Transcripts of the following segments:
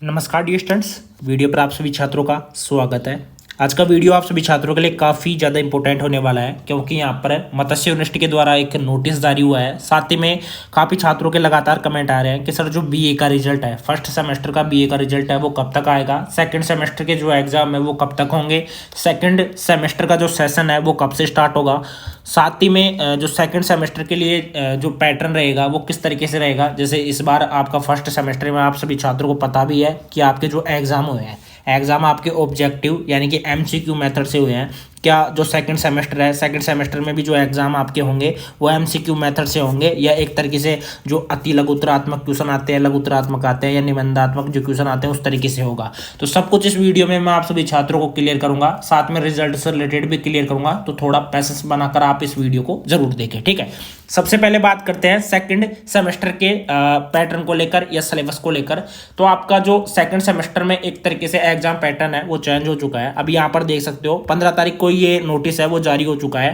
नमस्कार dear students, video पर आप सभी छात्रों का स्वागत है। आज का वीडियो आप सभी छात्रों के लिए काफ़ी ज़्यादा इंपॉर्टेंट होने वाला है, क्योंकि यहाँ पर मत्स्य यूनिवर्सिटी के द्वारा एक नोटिस जारी हुआ है। साथ ही में काफ़ी छात्रों के लगातार कमेंट आ रहे हैं कि सर जो बीए का रिजल्ट है, फर्स्ट सेमेस्टर का बीए का रिजल्ट है वो कब तक आएगा, सेकंड सेमेस्टर के जो एग्ज़ाम है वो कब तक होंगे, सेकंड सेमेस्टर का जो सेशन है वो कब से स्टार्ट होगा, साथ ही में जो सेकंड सेमेस्टर के लिए जो पैटर्न रहेगा वो किस तरीके से रहेगा। जैसे इस बार आपका फर्स्ट सेमेस्टर में आप सभी छात्रों को पता भी है कि आपके जो एग्ज़ाम हुए हैं, एग्ज़ाम आपके ऑब्जेक्टिव यानी कि एमसीक्यू मेथड से हुए हैं। क्या जो सेकंड सेमेस्टर है, सेकंड सेमेस्टर में भी जो एग्ज़ाम आपके होंगे वो एमसीक्यू मेथड से होंगे, या एक तरीके से जो अति लघुत्तरात्मक क्वेश्चन आते हैं, लघुत्तरात्मक आते हैं, या निबंधात्मक जो क्वेश्चन आते हैं उस तरीके से होगा। तो सब कुछ इस वीडियो में मैं आप सभी छात्रों को क्लियर करूंगा, साथ में रिजल्ट से रिलेटेड भी क्लियर करूंगा। तो थोड़ा पैसेंस बनाकर आप इस वीडियो को जरूर देखें, ठीक है। सबसे पहले बात करते हैं सेकंड सेमेस्टर के पैटर्न को लेकर या सिलेबस को लेकर। तो आपका जो सेकंड सेमेस्टर में एक तरीके से एग्जाम पैटर्न है वो चेंज हो चुका है। अभी यहाँ पर देख सकते हो 15 तारीख को ये नोटिस है वो जारी हो चुका है,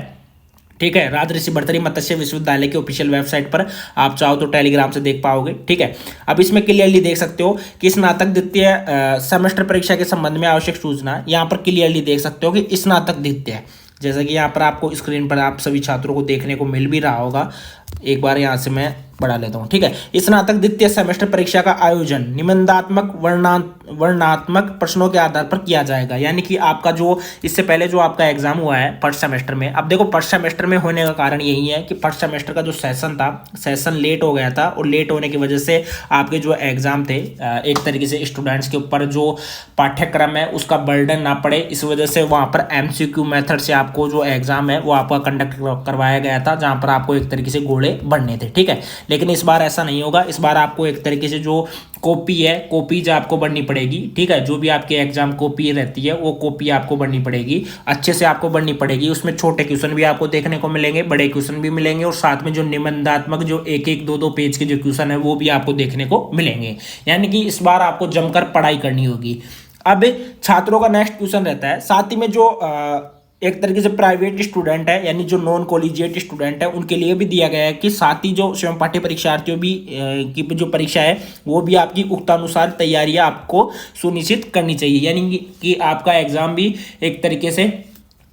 ठीक है। राजऋषि भर्तृहरि मत्स्य विश्वविद्यालय की ऑफिशियल वेबसाइट पर आप चाहो तो टेलीग्राम से देख पाओगे, ठीक है। अब इसमें क्लियरली देख सकते हो कि स्नातक द्वितीय सेमेस्टर परीक्षा के संबंध में आवश्यक सूचना यहाँ पर क्लियरली देख सकते हो कि स्नातक द्वितीय, जैसा कि यहाँ पर आपको स्क्रीन पर आप सभी छात्रों को देखने को मिल भी रहा होगा। एक बार यहाँ से मैं बढ़ा लेता हूँ, ठीक है। स्नातक द्वितीय सेमेस्टर परीक्षा का आयोजन निबंधात्मक वर्णनात्मक प्रश्नों के आधार पर किया जाएगा। यानी कि आपका जो इससे पहले जो आपका एग्जाम हुआ है फर्स्ट सेमेस्टर में, अब देखो फर्स्ट सेमेस्टर में होने का कारण यही है कि फर्स्ट सेमेस्टर का जो सेशन था, सेशन लेट हो गया था, और लेट होने की वजह से आपके जो एग्जाम थे एक तरीके से स्टूडेंट्स के ऊपर जो पाठ्यक्रम है उसका बर्डन ना पड़े, इस वजह से वहाँ पर एमसीक्यू मेथड से आपको जो एग्जाम है वो आपका कंडक्ट करवाया गया था, जहाँ पर आपको एक तरीके से गोले बढ़ने थे, ठीक है। लेकिन इस बार ऐसा नहीं होगा। इस बार आपको एक तरीके से जो कॉपी है, कॉपीज आपको बढ़नी पड़ेगी, ठीक है। जो भी आपकी एग्जाम कॉपी रहती है वो कॉपी आपको बढ़नी पड़ेगी, अच्छे से आपको बढ़नी पड़ेगी। उसमें छोटे क्वेश्चन भी आपको देखने को मिलेंगे, बड़े क्वेश्चन भी मिलेंगे, और साथ में जो निबंधात्मक जो एक एक दो दो पेज के जो क्वेश्चन है वो भी आपको देखने को मिलेंगे। यानी कि इस बार आपको जमकर पढ़ाई करनी होगी। अब छात्रों का नेक्स्ट क्वेश्चन रहता है, साथ ही में जो एक तरीके से प्राइवेट स्टूडेंट है यानी जो नॉन कॉलेजिएट स्टूडेंट है उनके लिए भी दिया गया है कि साथ ही जो स्वयं पाठ्य परीक्षार्थियों भी की जो परीक्षा है वो भी आपकी उक्तानुसार तैयारियां आपको सुनिश्चित करनी चाहिए। यानी कि आपका एग्जाम भी एक तरीके से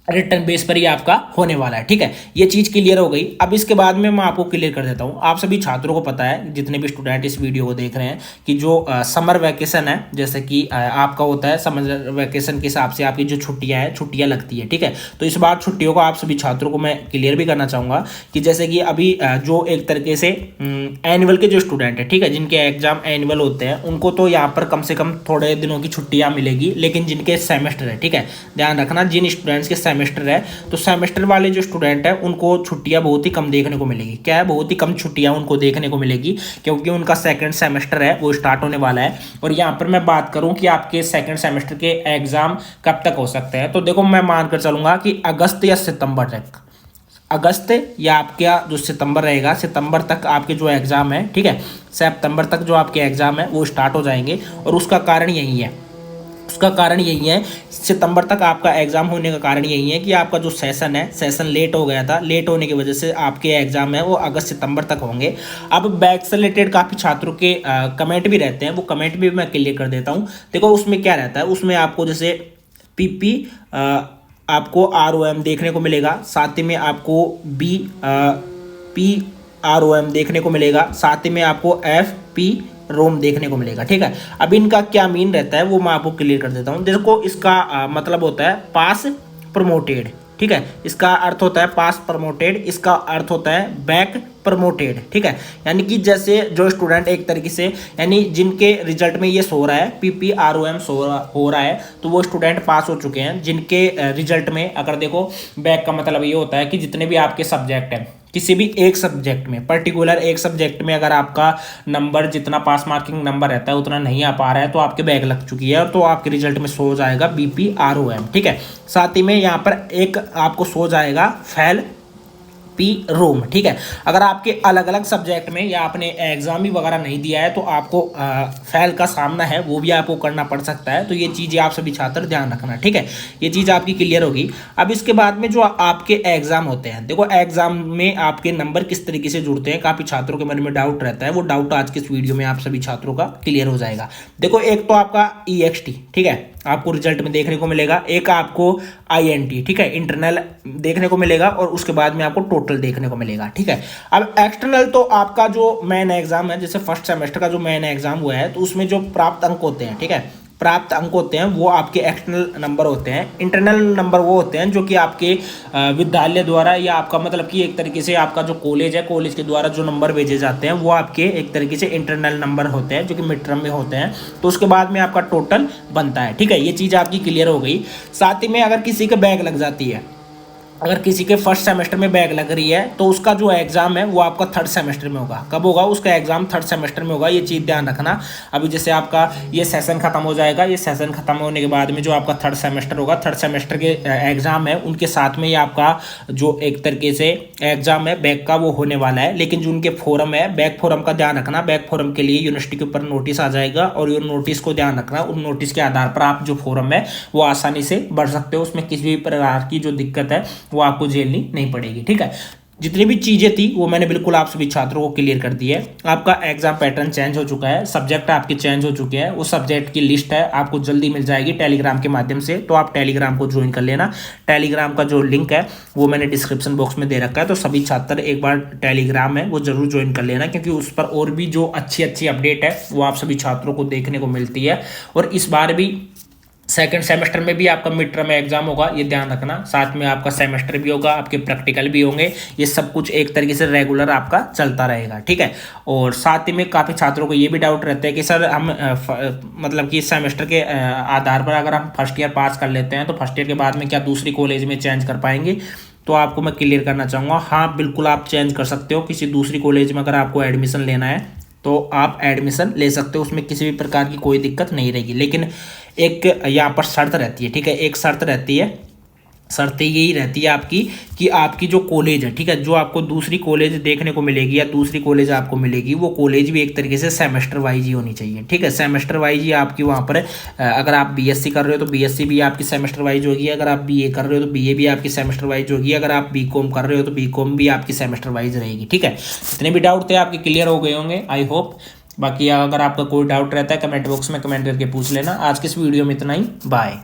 रिटर्न बेस पर ही आपका होने वाला है, ठीक है। ये चीज़ क्लियर हो गई। अब इसके बाद में मैं आपको क्लियर कर देता हूँ। आप सभी छात्रों को पता है, जितने भी स्टूडेंट इस वीडियो को देख रहे हैं, कि जो समर वैकेशन है, जैसे कि आपका होता है समर वैकेशन के हिसाब से आपकी जो छुट्टियाँ हैं, छुट्टियाँ लगती है, ठीक है। तो इस बार छुट्टियों को आप सभी छात्रों को मैं क्लियर भी करना चाहूँगा कि जैसे कि अभी जो एक तरीके से एनुअल के जो स्टूडेंट है, ठीक है, जिनके एग्जाम एनुअल होते हैं उनको तो यहाँ पर कम से कम थोड़े दिनों की छुट्टियाँ मिलेगी। लेकिन जिनके सेमेस्टर है, ठीक है, ध्यान रखना, जिन स्टूडेंट्स के सेमेस्टर है, तो सेमेस्टर वाले जो स्टूडेंट है उनको छुट्टियां बहुत ही कम देखने को मिलेगी। क्या है, बहुत ही कम छुट्टियां उनको देखने को मिलेगी, क्योंकि उनका सेकंड सेमेस्टर है वो स्टार्ट होने वाला है। और यहाँ पर मैं बात करूं कि आपके सेकंड सेमेस्टर के एग्जाम कब तक हो सकते हैं, तो देखो मैं मानकर चलूंगा कि अगस्त या सितंबर तक, अगस्त या आपका जो सितंबर रहेगा, सितंबर तक आपके जो एग्जाम है, ठीक है, सितंबर तक जो आपके एग्जाम है वो स्टार्ट हो जाएंगे। और उसका कारण यही है, उसका कारण यही है, सितंबर तक आपका एग्जाम होने का कारण यही है कि आपका जो सेशन है, सेशन लेट हो गया था, लेट होने की वजह से आपके एग्जाम है वो अगस्त सितंबर तक होंगे। अब बैक से रिलेटेड काफ़ी छात्रों के कमेंट भी रहते हैं, वो कमेंट भी मैं क्लियर कर देता हूँ। देखो उसमें क्या रहता है, उसमें आपको जैसे पीपी आपको ROM देखने को मिलेगा, साथ ही में आपको PROM देखने को मिलेगा, साथ ही में आपको FP रोम देखने को मिलेगा, ठीक है। अब इनका क्या मीन रहता है वो मैं आपको क्लियर कर देता हूँ। देखो इसका मतलब होता है पास प्रमोटेड, ठीक है, इसका अर्थ होता है पास प्रमोटेड, इसका अर्थ होता है बैक प्रमोटेड, ठीक है। यानी कि जैसे जो स्टूडेंट एक तरीके से, यानी जिनके रिजल्ट में ये सो रहा है PPROM हो रहा है, तो वो स्टूडेंट पास हो चुके हैं। जिनके रिजल्ट में अगर देखो बैक का मतलब ये होता है कि जितने भी आपके सब्जेक्ट हैं, किसी भी एक सब्जेक्ट में, पर्टिकुलर एक सब्जेक्ट में अगर आपका नंबर जितना पास मार्किंग नंबर रहता है उतना नहीं आ पा रहा है तो आपके बैक लग चुकी है, तो आपके रिजल्ट में सो जाएगा BPROM, ठीक है। साथ ही में यहाँ पर एक आपको सो जाएगा फेल पी रोम। ठीक है, अगर आपके अलग अलग सब्जेक्ट में या आपने एग्जाम भी वगैरह नहीं दिया है तो आपको फेल का सामना है वो भी आपको करना पड़ सकता है। तो ये चीज़ें आप सभी छात्र ध्यान रखना। ठीक है, ये चीज़ आपकी क्लियर होगी। अब इसके बाद में जो आपके एग्जाम होते हैं, देखो एग्जाम में आपके नंबर किस तरीके से जुड़ते हैं, काफ़ी छात्रों के मन में डाउट रहता है। वो डाउट आज के इस वीडियो में आप सभी छात्रों का क्लियर हो जाएगा। देखो एक तो आपका EXT, ठीक है, आपको रिजल्ट में देखने को मिलेगा। एक आपको INT, ठीक है, इंटरनल देखने को मिलेगा और उसके बाद में आपको टोटल देखने को मिलेगा। ठीक है, अब एक्सटर्नल तो आपका जो मेन एग्जाम है, जैसे फर्स्ट सेमेस्टर का जो मेन एग्जाम हुआ है तो उसमें जो प्राप्त अंक होते हैं, ठीक है, प्राप्त अंक होते हैं वो आपके एक्सटर्नल नंबर होते हैं। इंटरनल नंबर वो होते हैं जो कि आपके विद्यालय द्वारा या आपका मतलब कि एक तरीके से आपका जो कॉलेज है, कॉलेज के द्वारा जो नंबर भेजे जाते हैं वो आपके एक तरीके से इंटरनल नंबर होते हैं जो कि मिड टर्म में होते हैं। तो उसके बाद में आपका टोटल बनता है। ठीक है, ये चीज़ आपकी क्लियर हो गई। साथ ही में अगर किसी के बैग लग जाती है, अगर किसी के फर्स्ट सेमेस्टर में बैग लग रही है तो उसका जो एग्जाम है वो आपका थर्ड सेमेस्टर में होगा। कब होगा? उसका एग्जाम थर्ड सेमेस्टर में होगा। ये चीज़ ध्यान रखना। अभी जैसे आपका ये सेशन खत्म हो जाएगा, ये सेशन खत्म होने के बाद में जो आपका थर्ड सेमेस्टर होगा, थर्ड सेमेस्टर के एग्जाम है उनके साथ में ही आपका जो एक तरीके से एग्जाम है बैग का वो होने वाला है। लेकिन जो उनके फोरम है, बैग फोरम का ध्यान रखना। बैग फोरम के लिए यूनिवर्सिटी के ऊपर नोटिस आ जाएगा और ये नोटिस को ध्यान रखना। उन नोटिस के आधार पर आप जो फोरम है वो आसानी से भर सकते हो। उसमें किसी भी प्रकार की जो दिक्कत है वो आपको झेलनी नहीं पड़ेगी। ठीक है, जितनी भी चीजें थी वो मैंने बिल्कुल आप सभी छात्रों को क्लियर कर दी है। आपका एग्जाम पैटर्न चेंज हो चुका है, सब्जेक्ट आपके चेंज हो चुके हैं। उस सब्जेक्ट की लिस्ट है आपको जल्दी मिल जाएगी टेलीग्राम के माध्यम से, तो आप टेलीग्राम को ज्वाइन कर लेना। टेलीग्राम का जो लिंक है वो मैंने डिस्क्रिप्शन बॉक्स में दे रखा है, तो सभी छात्र एक बार टेलीग्राम है वो जरूर ज्वाइन कर लेना, क्योंकि उस पर और भी जो अच्छी अच्छी अपडेट है वो आप सभी छात्रों को देखने को मिलती है। और इस बार भी सेकंड सेमेस्टर में भी आपका मिड टर्म एग्जाम होगा, ये ध्यान रखना। साथ में आपका सेमेस्टर भी होगा, आपके प्रैक्टिकल भी होंगे। ये सब कुछ एक तरीके से रेगुलर आपका चलता रहेगा। ठीक है, और साथ ही में काफ़ी छात्रों को ये भी डाउट रहता है कि सर हम मतलब कि इस सेमेस्टर के आधार पर अगर हम फर्स्ट ईयर पास कर लेते हैं तो फर्स्ट ईयर के बाद में क्या दूसरी कॉलेज में चेंज कर पाएंगे? तो आपको मैं क्लियर करना चाहूँगा, हाँ बिल्कुल आप चेंज कर सकते हो। किसी दूसरी कॉलेज में अगर आपको एडमिशन लेना है तो आप एडमिशन ले सकते हो, उसमें किसी भी प्रकार की कोई दिक्कत नहीं रहेगी। लेकिन एक यहाँ पर शर्त रहती है। ठीक है, एक शर्त रहती है, शर्त यही रहती है आपकी कि आपकी जो कॉलेज है, ठीक है, जो आपको दूसरी कॉलेज देखने को मिलेगी या दूसरी कॉलेज आपको मिलेगी वो कॉलेज भी एक तरीके से सेमेस्टर वाइज ही होनी चाहिए। ठीक है, सेमेस्टर वाइज ही आपकी वहाँ पर अगर आप BSc कर रहे हो तो BSc भी आपकी सेमेस्टर वाइज होगी। अगर आप BA कर रहे हो तो BA भी आपकी सेमेस्टर वाइज होगी। अगर आप BCom कर रहे हो तो BCom भी आपकी सेमेस्टर वाइज रहेगी। ठीक है, जितने भी डाउट थे आपके क्लियर हो गए होंगे आई होप। बाकी अगर आपका कोई डाउट रहता है कमेंट बॉक्स में कमेंट करके पूछ लेना। आज के इस वीडियो में इतना ही, बाय।